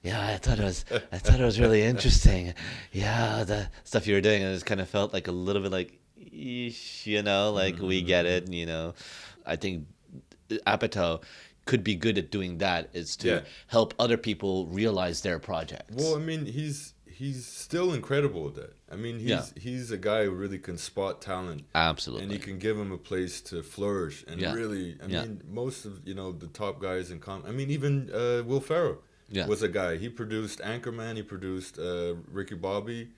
I thought it was really interesting. Yeah, the stuff you were doing, and it just kind of felt like a little bit like, eesh, we get it, I think Apatow could be good at doing that, is to help other people realize their projects. Well, I mean, he's still incredible at that. I mean, he's a guy who really can spot talent. Absolutely. And he can give him a place to flourish. And really, I mean, most of, the top guys in I mean, even Will Ferrell was a guy. He produced Anchorman. He produced Ricky Bobby.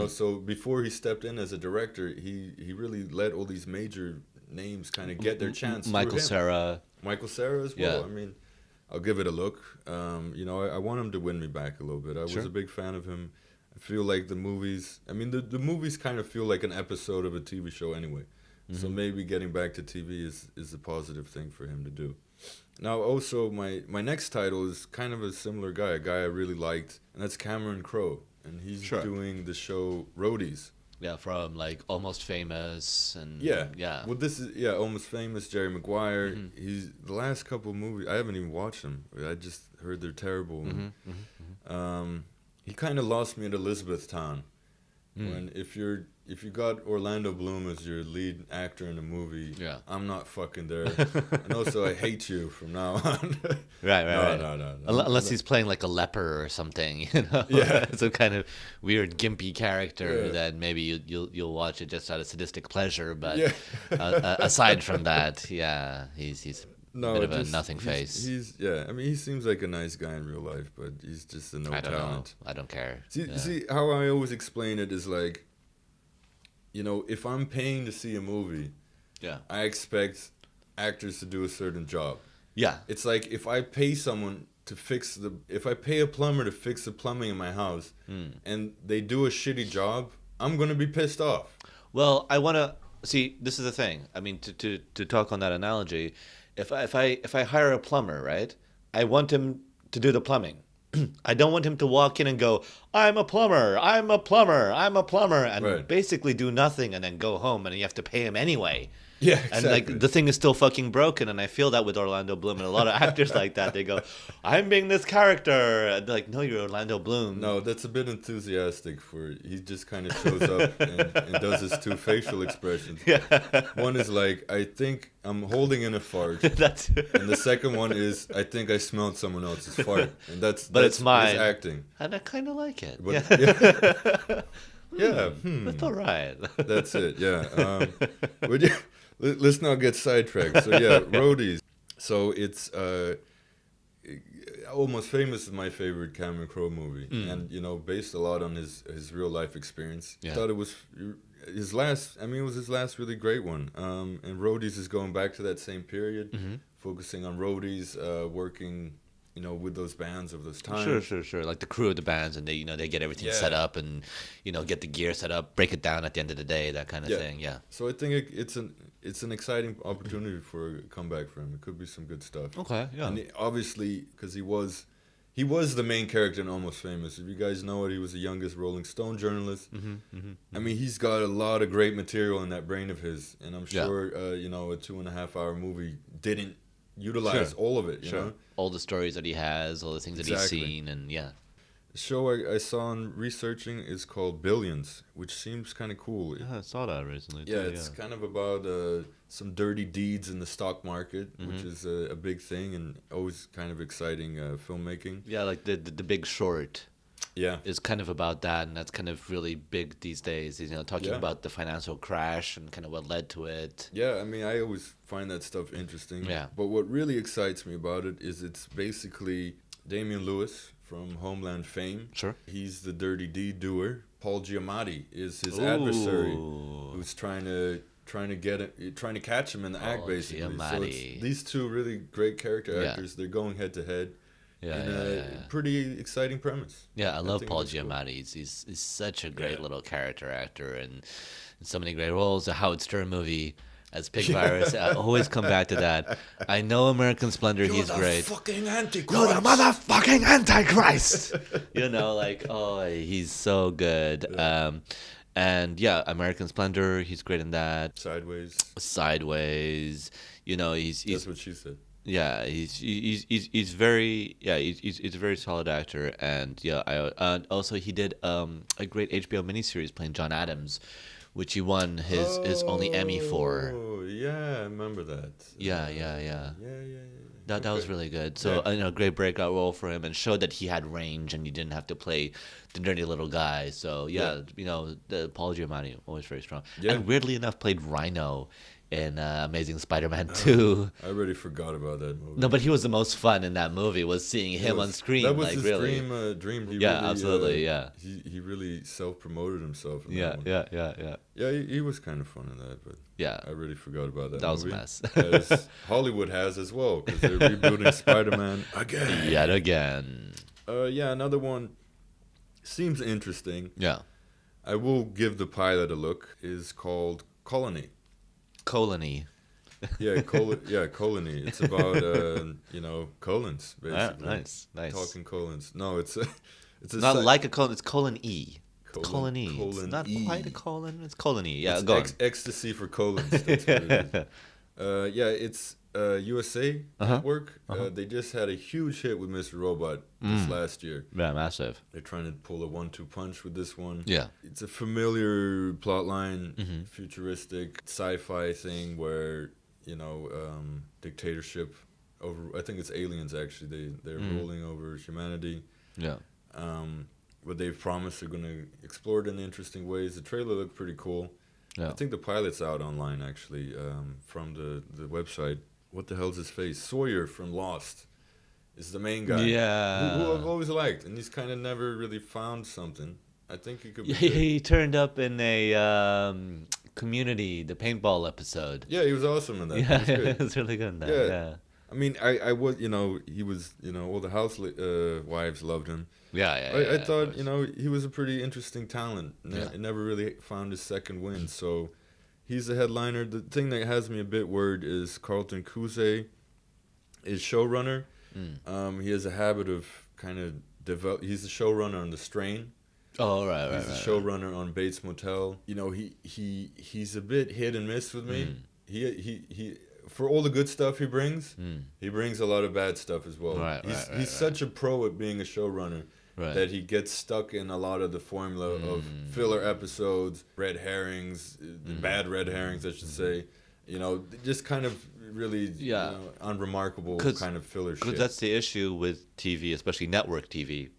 So before he stepped in as a director, he really let all these major names kind of get their chance. Michael Cera as well. I mean, I'll give it a look. I want him to win me back a little bit. I was a big fan of him. I feel like the movies... I mean, the movies kind of feel like an episode of a TV show anyway. So maybe getting back to TV is a positive thing for him to do. Now, also, my next title is kind of a similar guy, a guy I really liked, and that's Cameron Crowe. And he's doing the show Roadies. Yeah, from like Almost Famous and Well, this is Almost Famous. Jerry Maguire. He's the last couple of movies. I haven't even watched them. I just heard they're terrible. He kind of lost me at Elizabethtown. When if you got Orlando Bloom as your lead actor in a movie, I'm not fucking there. And also, I hate you from now on. Right. No. Unless he's playing like a leper or something, some kind of weird gimpy character that maybe you'll watch it just out of sadistic pleasure. But aside from that, he's bit of a nothing face. I mean, he seems like a nice guy in real life, but he's just a talent. I don't care. See, how I always explain it is like, if I'm paying to see a movie, I expect actors to do a certain job. Yeah. It's like if I pay someone to if I pay a plumber to fix the plumbing in my house and they do a shitty job, I'm going to be pissed off. Well, I want to see, this is the thing. I mean, to talk on that analogy, if I hire a plumber, right, I want him to do the plumbing. I don't want him to walk in and go, I'm a plumber, and basically do nothing and then go home and you have to pay him anyway. Yeah, exactly. And like the thing is still fucking broken, and I feel that with Orlando Bloom and a lot of actors like that. They go, I'm being this character. And they're like, no, you're Orlando Bloom. No, that's a bit enthusiastic he just kind of shows up and does his two facial expressions. Yeah. One is like, I think I'm holding in a fart. And the second one is, I think I smelled someone else's fart. And that's it's mine. His acting. And I kind of like it. But, that's all right. That's it, yeah. Let's not get sidetracked. So, Roadies. So, it's Almost Famous is my favorite Cameron Crowe movie. And, based a lot on his real-life experience. I thought it was his last really great one. And Roadies is going back to that same period, focusing on roadies, working... with those bands of those times. Sure. Like the crew of the bands, and they get everything set up, and get the gear set up, break it down at the end of the day, that kind of thing. Yeah. So I think it's an exciting opportunity for a comeback for him. It could be some good stuff. Okay. Yeah. And obviously, because he was He was the main character in Almost Famous. If you guys know it, he was the youngest Rolling Stone journalist. I mean, he's got a lot of great material in that brain of his, and I'm sure a 2.5-hour movie didn't utilize all of it. You know, all the stories that he has, all the things that he's seen, and The show I saw in researching is called Billions, which seems kind of cool. I saw that recently. Yeah, it's kind of about some dirty deeds in the stock market, which is a big thing and always kind of exciting filmmaking. Yeah, like the Big Short. Yeah, is kind of about that, and that's kind of really big these days. Talking about the financial crash and kind of what led to it. Yeah, I mean, I always find that stuff interesting. Yeah. But what really excites me about it is it's basically Damian Lewis from Homeland fame. Sure. He's the dirty deed doer. Paul Giamatti is his adversary, who's trying to catch him in the act, basically. Giamatti. So it's these two really great character actors. They're going head to head. Pretty exciting premise. Yeah, I love Paul Giamatti. Cool. He's such a great little character actor, and in so many great roles. The Howard Stern movie as Pig Virus. I always come back to that. I know American Splendor, he's great. You're the fucking Antichrist. You're the motherfucking Antichrist. He's so good. Yeah. American Splendor, he's great in that. Sideways. He's that's what she said. Yeah, he's very he's a very solid actor, and also he did a great HBO miniseries playing John Adams, which he won his only Emmy for. Oh yeah, I remember that. Yeah. That was really good. So great breakout role for him, and showed that he had range and he didn't have to play the dirty little guy. So the Paul Giamatti, always very strong. Yeah. And weirdly enough, played Rhino in Amazing Spider-Man 2. I already forgot about that movie. No, but he was the most fun in that movie, was seeing him on screen. That was his really. dream. He really, absolutely, He really self-promoted himself in that one. Yeah. Yeah, he was kind of fun in that, but I really forgot about that movie. That was a mess. As Hollywood has as well, because they're rebooting Spider-Man again. Yet again. Another one seems interesting. Yeah. I will give the pilot a look. Is called Colony. Colony. Colony. It's about colons, basically. Nice. Talking colons. No, it's not like a colon. It's colon E. Colony. Colon it's not E. quite a colon. It's colony. Yeah, it's go on. Ecstasy for colons. That's what it is. It's USA Network. They just had a huge hit with Mr. Robot this last year. Yeah, massive. They're trying to pull a 1-2 punch with this one. Yeah. It's a familiar plot line, futuristic sci-fi thing where, dictatorship over, I think it's aliens actually. They're ruling over humanity. Yeah. But they've promised they're going to explore it in interesting ways. The trailer looked pretty cool. Yeah. I think the pilot's out online actually from the website. What the hell's his face? Sawyer from Lost is the main guy. Yeah. Who I've always liked, and he's kind of never really found something. I think he could be He turned up in a Community, the paintball episode. Yeah, he was awesome in that. Yeah, it was really good in that. Yeah. I mean, I was, he was, all the housewives loved him. I thought, he was a pretty interesting talent. Never really found his second wind, so he's the headliner. The thing that has me a bit worried is Carlton Cuse is showrunner. He has a habit of kind of he's the showrunner on The Strain. Oh, right. He's the showrunner on Bates Motel. He's a bit hit and miss with me. He for all the good stuff he brings a lot of bad stuff as well. He's such a pro at being a showrunner that he gets stuck in a lot of the formula of filler episodes, red herrings, bad red herrings, I should say. Just kind of really unremarkable kind of filler shit. Because that's the issue with TV, especially network TV,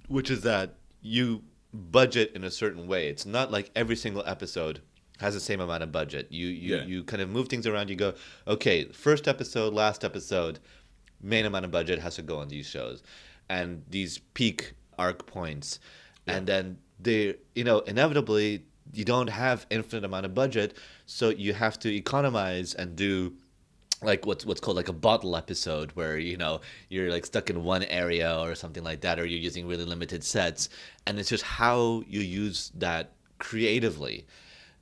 which is that you budget in a certain way. It's not like every single episode has the same amount of budget. You kind of move things around. You go, okay, first episode, last episode, main amount of budget has to go on these shows, and these peak arc points, and then they, inevitably you don't have infinite amount of budget, so you have to economize and do like what's called like a bottle episode, where you're like stuck in one area or something like that, or you're using really limited sets, and it's just how you use that creatively.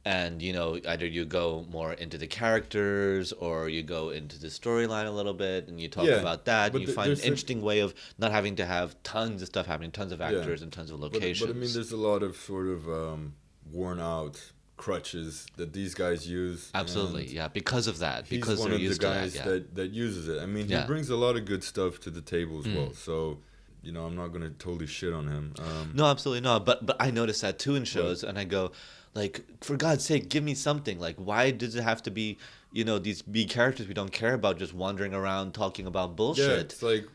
And, either you go more into the characters or you go into the storyline a little bit and you talk about that. And you find an interesting way of not having to have tons of stuff happening, tons of actors and tons of locations. But I mean, there's a lot of sort of worn out crutches that these guys use. Absolutely, yeah, because of that. He's because one they're of the used guys to that, that uses it. I mean, he brings a lot of good stuff to the table as well. So, I'm not going to totally shit on him. No, absolutely not. But I notice that too in shows, and I go, like, for God's sake, give me something. Like, why does it have to be, these B characters we don't care about just wandering around talking about bullshit? Yeah, it's like,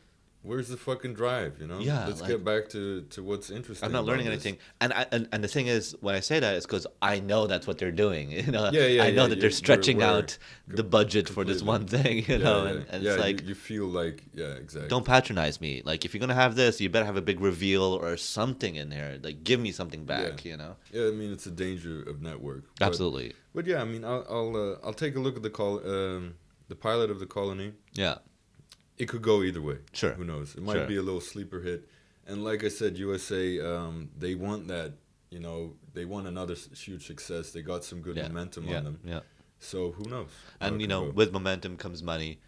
where's the fucking drive, Yeah, let's get back to what's interesting. I'm not learning anything, and the thing is, when I say that, it's because I know that's what they're doing. I know that they're stretching out the budget for this one thing. And it's like you feel like exactly. Don't patronize me. Like, if you're gonna have this, you better have a big reveal or something in there. Like, give me something back. Yeah, I mean, it's a danger of network. Absolutely. But yeah, I mean, I'll take a look at the pilot of The Colony. Yeah. It could go either way. Sure. Who knows? It might be a little sleeper hit. And like I said, USA, they want that, they want another huge success. They got some good momentum on them. Yeah. So who knows? And, with momentum comes money.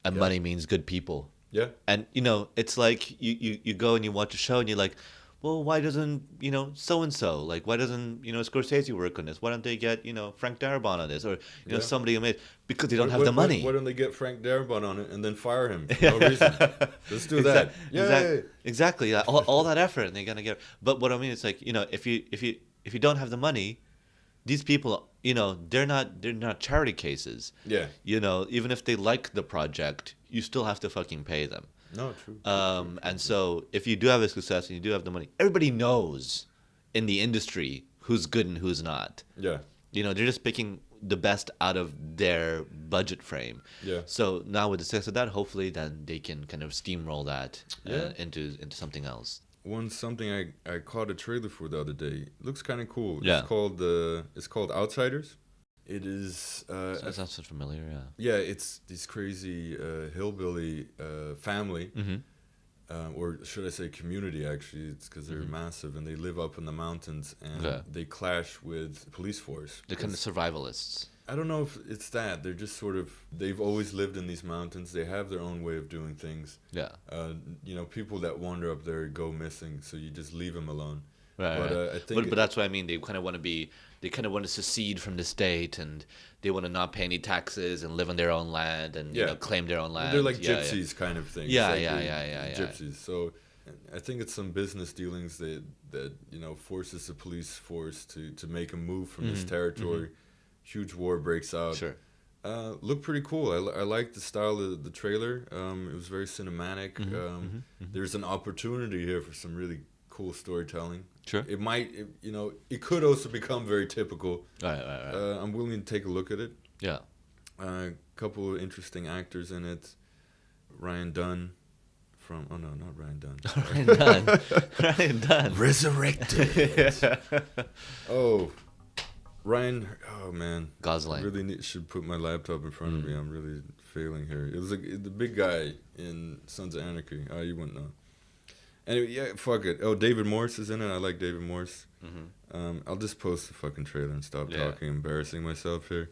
And money means good people. Yeah. And, it's like you go and you watch a show and you're like, well, why doesn't, so-and-so, like, why doesn't, Scorsese work on this? Why don't they get, Frank Darabont on this? Or, somebody who made, because they don't have the money. Why don't they get Frank Darabont on it and then fire him for no reason? Let's do that. Exactly. Yeah. All that effort and they're going to get, but what I mean is like, if you don't have the money, these people, they're not charity cases. Yeah. Even if they like the project, you still have to fucking pay them. No, true. And so if you do have a success and you do have the money, everybody knows in the industry who's good and who's not. Yeah. They're just picking the best out of their budget frame. Yeah. So now with the success of that, hopefully then they can kind of steamroll that into something else. Something I caught a trailer for the other day. It looks kind of cool. Yeah. It's called Outsiders. It is. That sounds so familiar. Yeah. Yeah, it's this crazy hillbilly family, or should I say community? Actually, it's because they're massive and they live up in the mountains and they clash with the police force. They're kind of survivalists. I don't know if it's that. They're just sort of. They've always lived in these mountains. They have their own way of doing things. Yeah. People that wander up there go missing, so you just leave them alone. Right. But I think. But that's what I mean. They kind of want to be. They kind of want to secede from the state, and they want to not pay any taxes and live on their own land and claim their own land. They're like gypsies kind of thing. Yeah, like gypsies. So I think it's some business dealings that forces the police force to make a move from this territory. Huge war breaks out. Sure. Looked pretty cool. I liked the style of the trailer. It was very cinematic. There's an opportunity here for some really cool storytelling. Sure. It might, it could also become very typical. Right. I'm willing to take a look at it. Yeah. A couple of interesting actors in it. Ryan Dunn from, oh no, not Ryan Dunn. Ryan Dunn. Resurrected. Ryan, oh man. Gosling. I really should put my laptop in front of me. I'm really failing here. It was like the big guy in Sons of Anarchy. Oh, you wouldn't know. Anyway, yeah, fuck it. Oh, David Morse is in it. I like David Morse. I'll just post the fucking trailer and stop talking, embarrassing myself here.